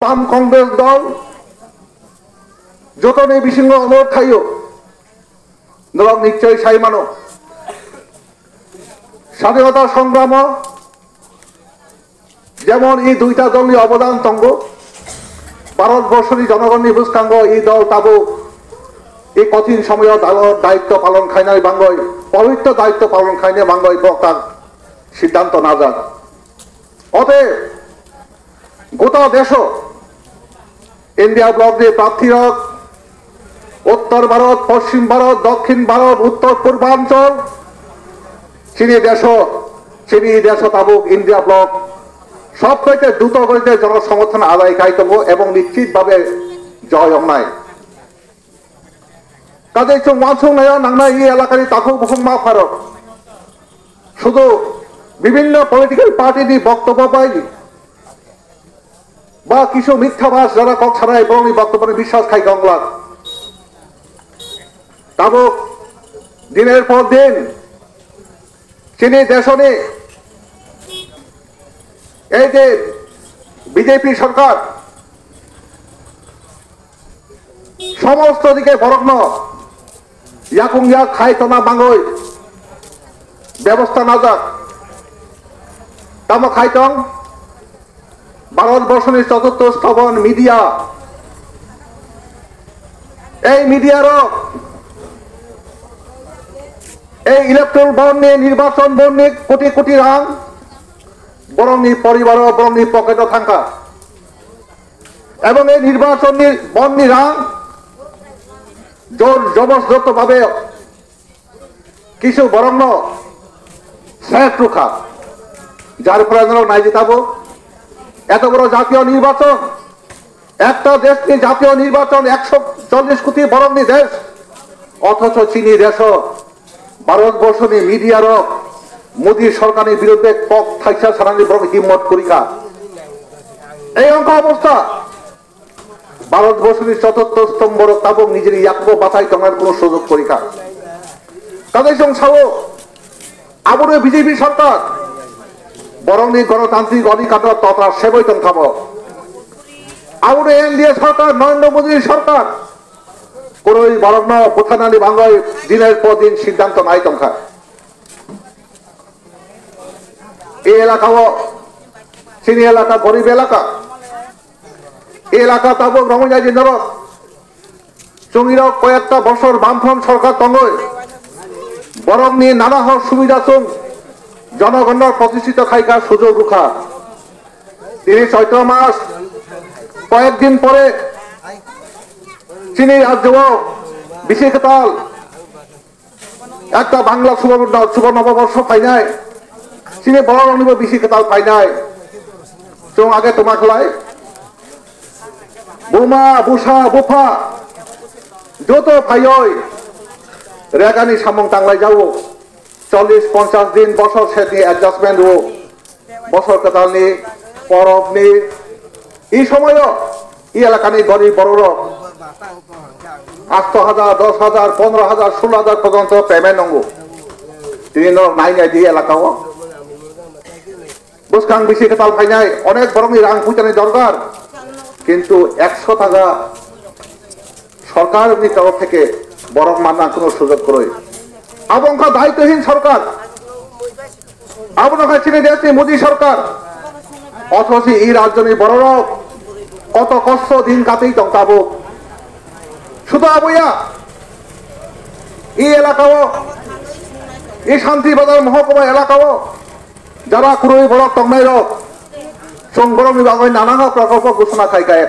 পাম কংগ্রেস দল যতনে বিসিংহ অনুরোধ খাইও নরক নিশ্চয় সাই মানো স্বাধীনতা সংগ্রাম যেমন এই দুইটা দলই অবদান তঙ্গ ভারতবর্ষের জনগণের বুঝকাঙ্গ এই দল তাবো এই কঠিন সময় দায়িত্ব পালন খাইনাই বাঙ্গয় পবিত্র দায়িত্ব পালন খাইনে বাঙ্গয় বক্তার সিদ্ধান্ত না যান অতএব গোটা দেশ ইন্ডিয়া ব্লক দিয়ে প্রার্থীরা উত্তর ভারত পশ্চিম ভারত দক্ষিণ ভারত উত্তর পূর্বাঞ্চল চিনি দেশ তাবুক ইন্ডিয়া ব্লক সব থেকে দ্রুত গতিতে জনসমর্থন আদায় খাইতব এবং নিশ্চিতভাবে জয় অন্যায় কাজে ওয়ানসুং নাংনা এই এলাকার তাকু বুকুমা ফারক শুধু বিভিন্ন পলিটিক্যাল পার্টি বক্তব্য পাইনি বা কিছু মিথ্যাভাস যারা কক ছাড়া এবং এই বক্তব্যে বিশ্বাস খাই গংলা তাবুক দিনের পর দিন চিনি দেশনে এই যে বিজেপি সরকার সমস্ত দিকে বরগ্ন ইয়াকুংয়া খাইতনা বাঙ্গই ব্যবস্থা না যাক তামা খাইতং ভারতবর্ষের চতুর্থ স্তবন মিডিয়া এই মিডিয়ার এই ইলেকট্রাল বন্ড নিয়ে নির্বাচন বন্ড নিয়ে কোটি কোটি রাং বরং পরিবার বরং পকেট থাকা এবং এই নির্বাচন বন্ড রাং জোর জবরদস্ত ভাবে কিছু বরং শেষ রুখা যার ফলে নাই জিতাবো এত বড় জাতীয় নির্বাচন একটা দেশ নিয়ে জাতীয় নির্বাচন 140 কোটি বরং দেশ অথচ চিনি দেশ ভারতবর্ষ নিয়ে মিডিয়ার মোদী সরকারের বিরুদ্ধে কক থাইসা সারানি বরং হিম্মত করিকা এই অঙ্ক অবস্থা ভারতবর্ষের চতুর্থ স্তম্ভ তাবক নিজের ইয়াকব বাছাই করার কোন সুযোগ পরীক্ষা তাদের সঙ্গে আবরে বিজেপি সরকার বরং গণতান্ত্রিক অধিকার তথা সেবৈতন খাব আবরে এনডিএ সরকার নরেন্দ্র মোদীর সরকার কোন বরং বোথানালি বাংলায় দিনের পর দিন সিদ্ধান্ত নাই তংখা এই এলাকাও চিনি এলাকা গরিব এলাকা এলাকা তাবক রমজাই নরক চঙ্গির কয়েকটা বছর বামফ্রন্ট সরকার তঙ্গই বরং নিয়ে নানা হক সুবিধা চং জনগণের প্রতিষ্ঠিত খাইকার সুযোগ রুখা তিনি চৈত্র মাস কয়েকদিন পরে চিনি রাজ্য বিশেষতাল একটা বাংলা শুভ নববর্ষ পাই নাই চিনি বড় রঙিব বিশেষতাল পাই নাই চং আগে তোমাক লাই বোমা বুসা বুফা যত ফাইয় রেগানি সামং টাংলাই যাও 40-50 দিন বছর সে নিয়ে অ্যাডজাস্টমেন্ট হো বছর কাতালনি পরবনি এই সময়ও এই এলাকানি গরিব বড় 8,000 10,000 15,000 16,000 পর্যন্ত পেমেন্ট নঙ্গো তিনি নাই নাই দিয়ে এলাকাও বুসকাং বেশি কাতাল ফাইনাই অনেক বরং রাং পুজানি দরকার কিন্তু 100 টাকা সরকার তরফ থেকে বরং মানা কোনো সুযোগ করে আবঙ্কা দায়িত্বহীন সরকার আপনার চিনে দিয়েছে মোদী সরকার অথচ এই রাজ্যনি বড় কত কষ্ট দিন কাতেই তঙ্কাবো শুধু আবইয়া এই এলাকাও এই শান্তিবাজার মহকুমা এলাকাও যারা কুরুই বড় তংনাই রক সংগরম বিভাগের নানান প্রকল্প ঘোষণা খাইকায়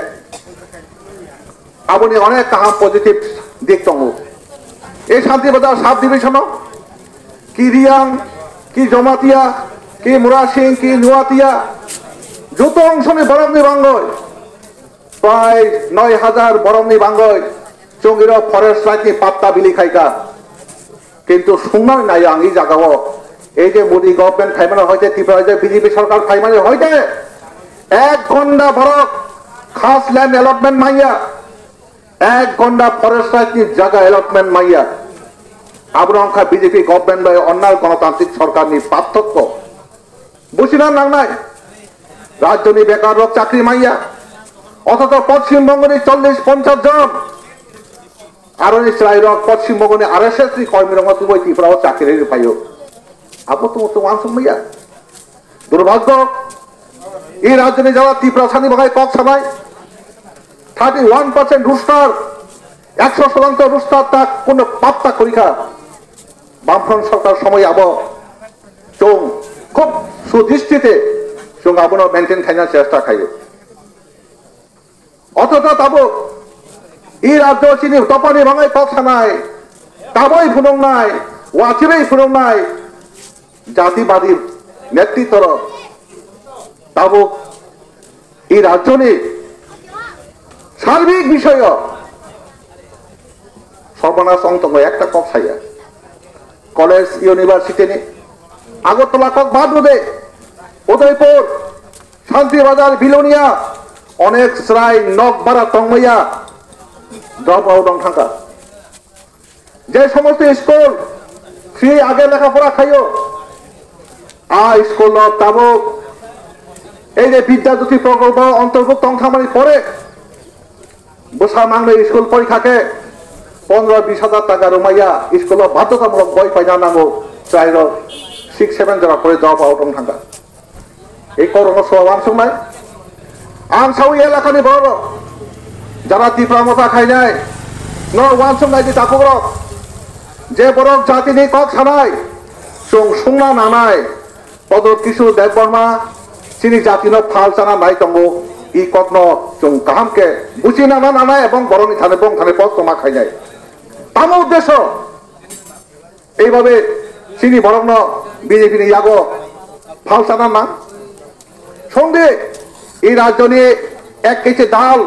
আপনি অনেক কাহাম পজিটিভ দিক তঙ্গ এই শান্তিবাজার সাব ডিভিশন কি রিয়াং কি জমাতিয়া কি মুরাসিং কি নুয়াতিয়া যত অংশ নিয়ে বরমনি বাঙ্গয় প্রায় 9,000 বরমনি বাঙ্গয় চঙ্গির ফরেস্ট লাইন পাত্তা বিলি খাইকা কিন্তু শুননাই নাই আং এই জায়গাও এই যে মোদী গভর্নমেন্ট ফাইমানে হয়েছে ত্রিপুরা বিজেপি সরকার ফাইমানে হয়েছে 1 ঘন্টা বরক খাস ল্যান্ড অ্যালটমেন্ট মাইয়া 1 ঘন্টা ফরেস্ট লাইন জায়গা অ্যালটমেন্ট মাইয়া আবরংখা বিজেপি গভর্নমেন্ট বা অন্য গণতান্ত্রিক সরকার নিয়ে পার্থক্য বুঝিনা নাংনাই রাজ্য নিয়ে বেকার লোক চাকরি মাইয়া অথচ পশ্চিমবঙ্গের 40-50 জন আরো রাইরক পশ্চিমবঙ্গের RSS কর্মীর মতো বই ত্রিপুরা চাকরি পাইও আপো তো মানসুম ভাইয়া দুর্ভাগ্য এই রাজ্যে যারা ত্রিপুরা ছানি বাগায় কক ছানায় 31% রুস্টার 100% রুস্টার তা কোন পাত্তা করিখা বামফ্রন্ট সরকার সময় আব চং খুব সুদৃষ্টিতে চং আবনো মেনটেন খাইনার চেষ্টা খাইয়ে অথচ তাবো এই রাজ্য চিনি তপানি ভাঙায় কক ছানায় তাবই ফুনং নাই ওয়াচিরেই ফুনং নাই জাতিবাদী নেতৃত্বর তাবো এই রাজ্য নিয়ে সার্বিক বিষয় সর্বনাশ অন্তঙ্গ একটা কক ছাইয়া কলেজ ইউনিভার্সিটি নে আগরতলা কক বাদে উদয়পুর শান্তিবাজার বিলোনিয়া অনেক শ্রাই নকবাড়া টংমাইয়া ড্রপ আউট থাকা যে সমস্ত স্কুল ফ্রি আগে লেখাপড়া খাইও স্কুল তাবো এই যে বিদ্যাজ্যোতি প্রকল্প অন্তর্ভুক্ত খামারি পরে বসা মাংলে স্কুল পরীক্ষাকে 15-20 হাজার টাকা রুমাইয়া স্কুল বাধ্যতামূলক বই পাই না নামো 6-7 যারা পরে ড্রপ আউট থাকা এই করোনা সব আনসুমায় আনসাউই এলাকানি বড় যারা ত্রিপুরা মতা খাই যায় ওয়ানসুমাই যে তাকুর যে বড় জাতি নেই কক ছানায় সুংনা নানায় পদর কিশোর দেববর্মা চিনি জাতি ফাল চানা নাই তঙ্গ ই কত্ন চুং কাহামকে বুঝি নানা নানায় এবং বরণী থানে বং থানে পদ তোমা খাই যায় তাম উদ্দেশ্য এইভাবে চিনি বরং বিজেপি ইয়াগ ফাল চানা না সঙ্গে এই রাজ্য নিয়ে 1 কেজি ডাল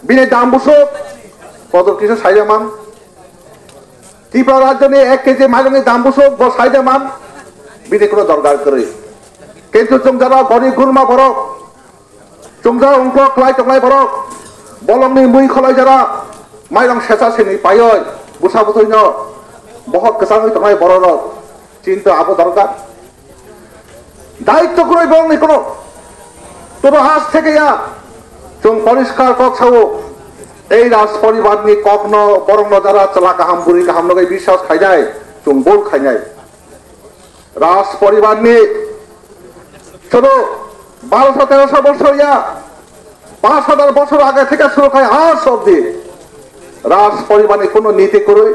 বিনে দাম বসুক পদর কিশোর সাইজে মান ত্রিপুরা রাজ্য নিয়ে 1 কেজি মাইরনের দাম বসুক সাইজে মান বিনে কোনো দরকার করে কিন্তু চুং যারা গরিব গুরমা বরক চুং যারা অঙ্ক খলাই টংলাই বরক বলংনি মুই খলাই যারা মাইরং সেচা সেনি পাই বুসা বুথই বহুত কেসাং টংলাই বড় চিন্তা আবো দরকার দায়িত্ব করে বলনি কোনো তোর আজ থেকে চুং পরিষ্কার কক ছাও এই রাজ পরিবার নিয়ে কক বরং যারা চলা কাহাম বুড়ি কাহাম নগাই বিশ্বাস খাই যায় চুং বোল খাই যায় রাজ পরিবার নিয়ে ছোট 1200-1300 বছর 5,000 বছর আগে থেকে শুরু হয় আজ অব্দি রাজ পরিবারে কোনো নীতি করে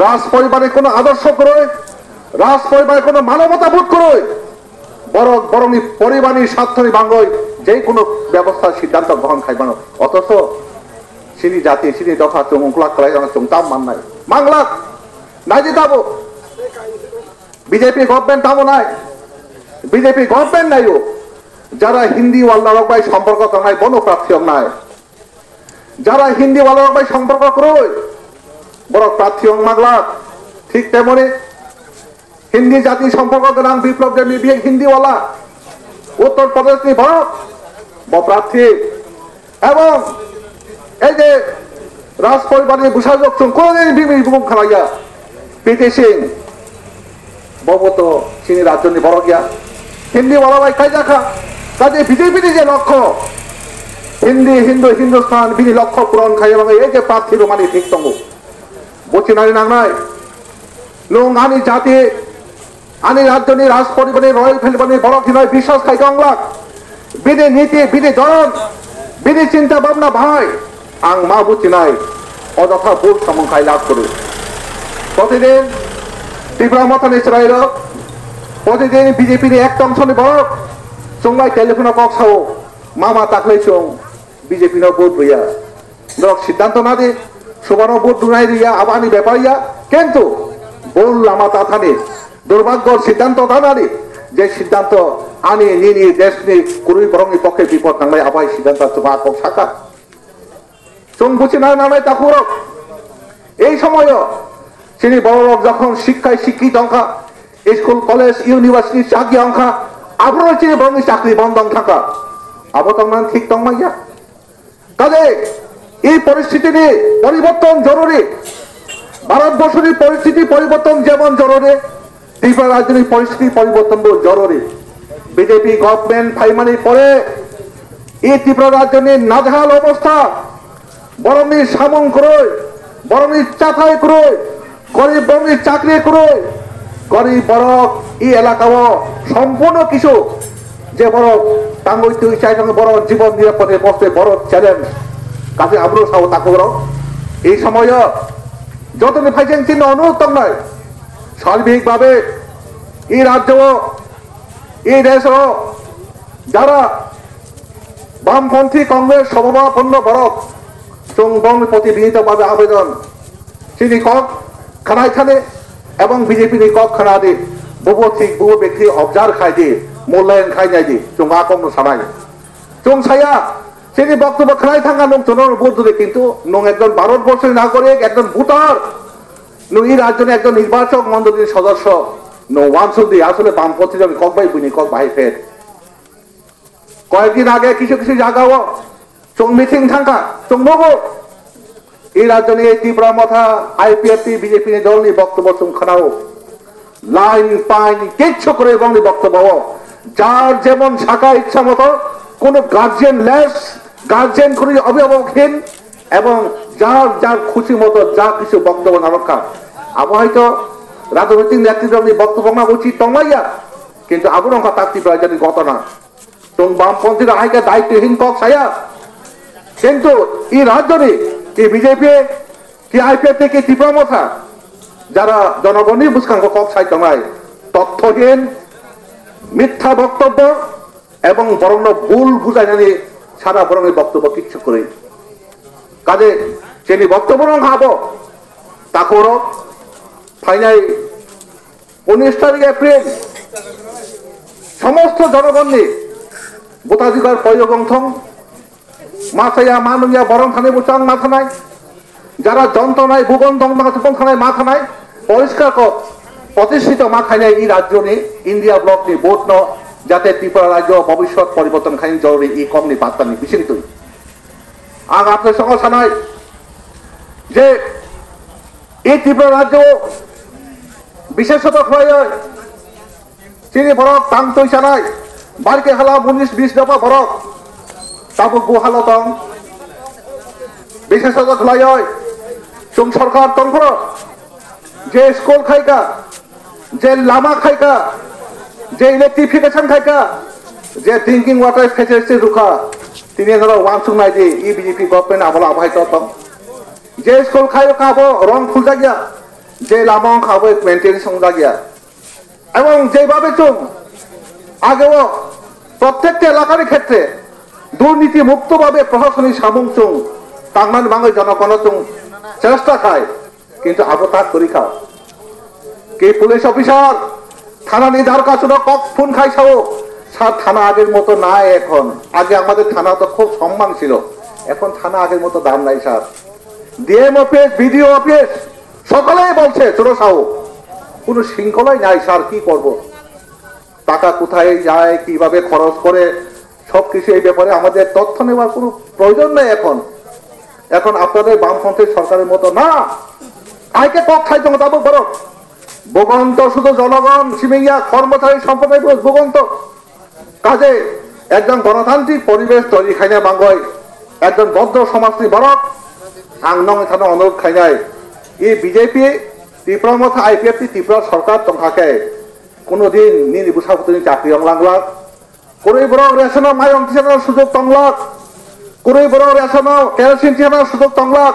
রাজ পরিবারে কোনো আদর্শ করে রাজ পরিবারে কোনো মানবতা বোধ করে বরং পরিবারের স্বার্থনী বাঙ্গই যে কোনো ব্যবস্থার সিদ্ধান্ত গ্রহণ খাইবানো অথচ সিনি জাতি সিনি দফা চুমুকলা কলাই চুমতাম মান নাই বাংলা নাই যেতাবো বিজেপি গভর্নমেন্ট তামো নাই বিজেপি গভর্নমেন্ট নাই যারা হিন্দি ওয়াল্লার বাই সম্পর্ক নাই বনপ্রার্থী নাই যারা হিন্দি ওয়াল্লার বাই সম্পর্ক করই বড় প্রার্থী মাগলা ঠিক তেমনি হিন্দি জাতি সম্পর্ক নাম বিপ্লব দেবী হিন্দিওয়ালা উত্তরপ্রদেশ নি ভারত প্রার্থী এবং এই যে রাজ পরিবারের বুসাযোগ কোনদিন বিমি বুম খালাইয়া পিটি সিং ববত চিনি রাজ্য নি বড় গিয়া হিন্দি বলা ভাই কাই দেখা কাজে বিজেপির যে লক্ষ্য হিন্দি হিন্দুস্তান বিনি লক্ষ্য পূরণ খাই এবং এই যে প্রার্থী রোমানি ঠিক তঙ্গ বলছি নারী নাংনাই লোক আনি জাতি আনি রাজ্য নি রাজ পরিবারের রয়্যাল ফ্যামিলি বড় কি নয় বিশ্বাস খাই বাংলা বিধি নীতি বিধি জন বিধি চিন্তা ভাবনা ভাই আং মা বুঝি নাই অযথা ভোট সমংখাই লাভ করে প্রতিদিন ত্রিপুরা মতানি চড়াইল প্রতিদিন বিজেপির এক অংশ বড় চংলাই টেলিফোন কক্সাও মামা তাকলাই চং বিজেপি ভোট হইয়া সিদ্ধান্ত না দিয়ে সুবানো ভোট ডুনাই দিয়া আবানি ব্যাপারিয়া কিন্তু বল লামা তাথানে দুর্ভাগ্যর সিদ্ধান্ত দাঁড়ানি যে সিদ্ধান্ত আনি নিয়ে দেশ নিয়ে কুড়ি বরংনি পক্ষে বিপদ নাংলাই আবাই সিদ্ধান্ত শাখা চং বুঝি না নাই তাকুর এই সময় তিনি বড় লোক যখন শিক্ষায় শিক্ষিত অঙ্কা স্কুল কলেজ ইউনিভার্সিটি চাকরি অঙ্কা আপনার চিনি বরং চাকরি বন্ধ থাকা আবতমান ঠিক তংমাইয়া কাজে এই পরিস্থিতি নিয়ে পরিবর্তন জরুরি ভারতবর্ষের পরিস্থিতি পরিবর্তন যেমন জরুরি ত্রিপুরা রাজনীতির পরিস্থিতি পরিবর্তন জরুরি বিজেপি গভর্নমেন্ট ফাইমানি পরে এই ত্রিপুরা রাজ্যের নাজেহাল অবস্থা বরং সামন করে বরং চাথাই করে গরিব বরং চাকরি করে গরিব বড় এই এলাকাও সম্পূর্ণ কিছু যে বড় টাঙ্গই তুই চাই বড় জীবন নিরাপদে বসতে বড় চ্যালেঞ্জ কাজে আমরাও সাহ তাকে বড় এই সময় যতদিন ফাইছেন চিহ্ন অনুরোধ নয় সার্বিকভাবে এই রাজ্য এই দেশ যারা বামপন্থী কংগ্রেস সভাপন্ন বরক চুংবং প্রতি বিনীতভাবে আবেদন তিনি কক খানায় খানে এবং বিজেপি নি কক খানা দি বহু ঠিক বহু ব্যক্তি অবজার খাই দি মূল্যায়ন খাই নাই দি চুং আকম সানাই চুং সায়া তিনি বক্তব্য খানায় থাকা নং চুন বুদ্ধ কিন্তু নং একজন ভারতবর্ষের নাগরিক একজন ভোটার নং এই রাজ্যের একজন নির্বাচক মন্ডলীর সদস্য নং ওয়ানসুদি আসলে বামপন্থী জন cock by Buni cock by ফের কয়েকদিন আগে কিছু কিছু জায়গাও চং মিটিং থাকা চং নগো এই রাজ্য নিয়ে ত্রিপুরা মাথা আইপিএফটি বিজেপি দল নিয়ে বক্তব্য চুং খানাও লাইন পাইন কিচ্ছু করে এবং বক্তব্য যার যেমন শাখা ইচ্ছা মতো কোন গার্জিয়ান লেস গার্জিয়ান করে অভিভাবকহীন এবং যার যার খুশি মতো যা কিছু বক্তব্য না রক্ষা আবু হয়তো রাজনৈতিক নেতৃত্ব বক্তব্য না উচিত তমাইয়া কিন্তু আবু রক্ষা তার ত্রিপুরা জানি ঘটনা চুং বামপন্থীরা হাইকে দায়িত্বহীন কক ছায়া কিন্তু এই রাজ্যে কি বিজেপি কি আইপিএফ কি ত্রিপুরা মাথা যারা জনগণই বুঝকাঙ্গ কক ছাই তমায় তথ্যহীন মিথ্যা বক্তব্য এবং বরং ভুল বুঝাই জানি সারা বরং বক্তব্য কিচ্ছু করে কাজে তিনি বক্তব্য খাবো তাকর ফাইনাল 19 তারিখ এপ্রিল সমস্ত জনগণ নিয়ে ভোটাধিকার প্রয়োগথম মাথায়া মানুয়া বরং থানে বুচাং মাথা নাই যারা যন্ত্রণায় ভূগন থানায় মাথা নাই পরিষ্কার প্রতিষ্ঠিত মাথায় নেই এই রাজ্য নিয়ে ইন্ডিয়া ব্লক নিয়ে ভোট ন যাতে ত্রিপুরা রাজ্য ভবিষ্যৎ পরিবর্তন খাই জরুরি এই কমনি বার্তা নিয়ে বিশেষ আগ আপনার সঙ্গে জানাই যে এই ত্রিপুরা রাজ্য বিশেষত হয়ে চিনি বরফ টাং তৈ চানাই বারকে হালা 19-20 দফা বরফ তাবুক বুহালতং বিশেষত খোলাই চুং সরকার তংফ যে স্কুল খাইকা যে লামা খাইকা যে ইলেকট্রিফিকেশন খাইকা যে ড্রিঙ্কিং ওয়াটার ফেসিলিটি রুখা তিনি ধরো ওয়ান সুং নাই যে ই বিজেপি গভর্নমেন্ট আমলা আবাহিত তং যে স্কুল খাইও খাবো রং ফুলজা গিয়া যে লামা খাবো মেনটেন সংজা গিয়া এবং যেভাবে চুং আগেও প্রত্যেকটা এলাকার ক্ষেত্রে দুর্নীতি মুক্তভাবে প্রশাসনিক সামুং চুং টাংমান বাংলা জনগণ চুং চেষ্টা খায় কিন্তু আবো তার পরীক্ষা কে পুলিশ অফিসার থানা নির্ধার কাছে কক ফোন খাই সাও স্যার থানা আগের মতো নাই এখন আগে আমাদের থানা তো খুব সম্মান ছিল এখন থানা আগের মতো দাম নাই sir DM office BDO office সকলেই বলছে ছোট সাও কোনো শৃঙ্খলাই নাই স্যার কি করব টাকা কোথায় যায় কিভাবে খরচ করে সবকিছু এই ব্যাপারে আমাদের তথ্য নেওয়ার কোনো প্রয়োজন নেই এখন এখন আপনাদের বামপন্থী সরকারের মতো না আইকে কক খাইতে মোতাবেক বড় ভূগন্ত শুধু জনগণ সিমিয়া কর্মচারী সম্প্রদায় ভূগন্ত কাজে একজন গণতান্ত্রিক পরিবেশ তৈরি খাইনা বাঙ্গয় একজন বদ্ধ সমাজনী বরফ আং নং এখানে অনুরোধ খাইনায় এই বিজেপি ত্রিপুরা মতো আইপিএফটি ত্রিপুরা সরকার তংখাকে কোনোদিন নির্বুসাপতি চাকরি অংলাংলাক কোনোই বড় রেশন মাইরং টিসানোর সুযোগ তংলাক কোনোই বড় রেশন কেরোসিন টিসানোর সুযোগ তংলাক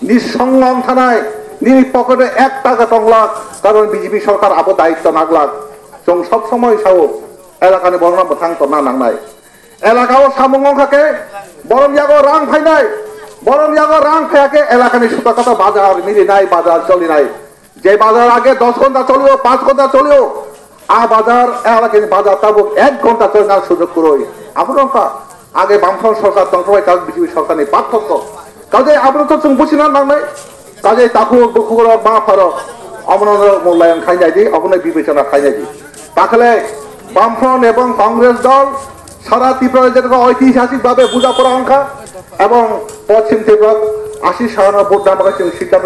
নিঃসংগম থানায় নিজ পকেটে 1 টাকা তংলাক কারণ বিজেপি সরকার আবো দায়িত্ব নাগলাক চং সব সময় সাও এলাকানি বর্ণনা বথাংত না নাংনাই এলাকাও সামুং থাকে বরং জাগো রাং ফাইনাই বরং জাগো রাং ফায়াকে এলাকানি সুতাকত বাজার মিলি নাই বাজার চলি নাই যে বাজার আগে 10 ঘন্টা চলিও 5 ঘন্টা চলিও আ বাজার এলাকানি বাজার তাবুক 1 ঘন্টা চলার সুযোগ করই আপনারা আগে বামফ্রন্ট সরকার তন্ত্রবাই কাজ বিজেপি সরকার নেই পার্থক্য কাজে আপনারা তো চুং বুঝি না নাংনাই কাজে তাকু দুঃখ মা ফারক অমন মূল্যায়ন খাই যায় অবনয় বিবেচনা খাই যায় তাহলে বামফ্রন্ট এবং কংগ্রেস দল সারা ত্রিপুরা যেটা ঐতিহাসিকভাবে বোঝাপড়া অঙ্কা এবং পশ্চিম ত্রিপুরা 80-90 ভোট নামক সিদ্ধান্ত